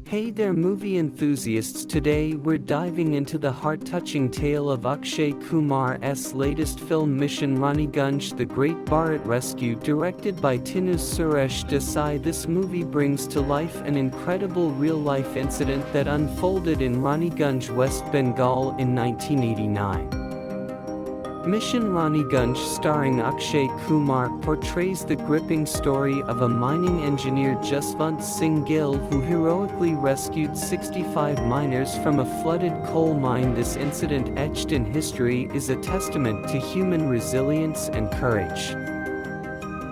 Hey there movie enthusiasts, today we're diving into the heart-touching tale of Akshay Kumar's latest film Mission Raniganj, The Great Bharat Rescue, directed by Tinu Suresh Desai. This movie brings to life an incredible real-life incident that unfolded in Raniganj, West Bengal in 1989. Mission Raniganj, starring Akshay Kumar, portrays the gripping story of a mining engineer, Jaswant Singh Gill, who heroically rescued 65 miners from a flooded coal mine. This incident, etched in history, is a testament to human resilience and courage.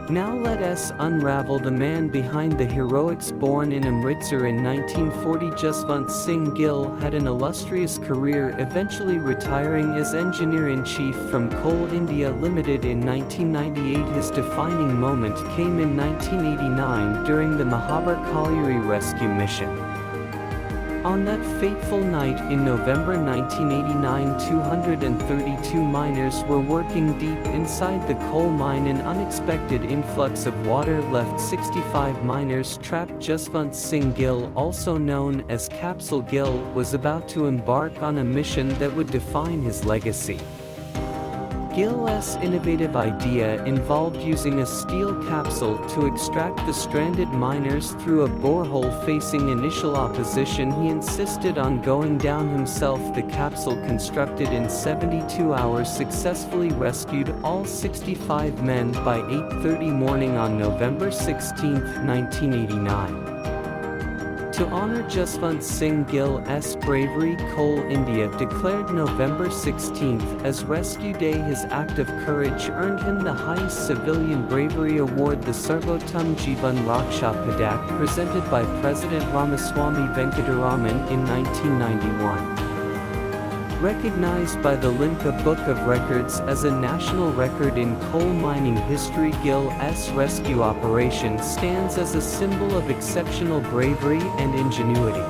Now let us unravel the man behind the heroics. Born in Amritsar in 1940, Jaswant Singh Gill had an illustrious career, eventually retiring as Engineer-in-Chief from Coal India Limited in 1998. His defining moment came in 1989 during the Mahabharat Colliery rescue mission. On that fateful night in November 1989, 232 miners were working deep inside the coal mine. An unexpected influx of water left 65 miners trapped. Jaswant Singh Gill, also known as Capsule Gill, was about to embark on a mission that would define his legacy. Gill's innovative idea involved using a steel capsule to extract the stranded miners through a borehole. Facing initial opposition, he insisted on going down himself. The capsule, constructed in 72 hours, successfully rescued all 65 men by 8:30 morning on November 16, 1989. To honor Jaswant Singh Gill's bravery, Coal India declared November 16 as Rescue Day. His act of courage earned him the highest civilian bravery award, the Sarvottam Jeevan Raksha Padak, presented by President Ramaswamy Venkataraman in 1991. Recognized by the Limca Book of Records as a national record in coal mining history, Gill's rescue operation stands as a symbol of exceptional bravery and ingenuity.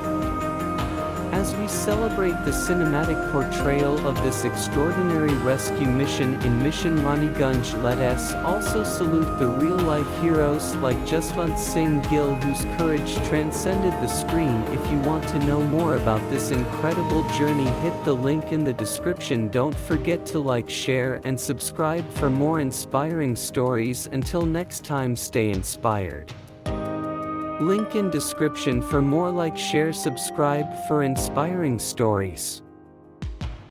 As we celebrate the cinematic portrayal of this extraordinary rescue mission in Mission Raniganj, let us also salute the real-life heroes like Jaswant Singh Gill, whose courage transcended the screen. If you want to know more about this incredible journey, hit the link in the description. Don't forget to like, share, and subscribe for more inspiring stories. Until next time, stay inspired. Link in description for more. Like, share, subscribe for inspiring stories.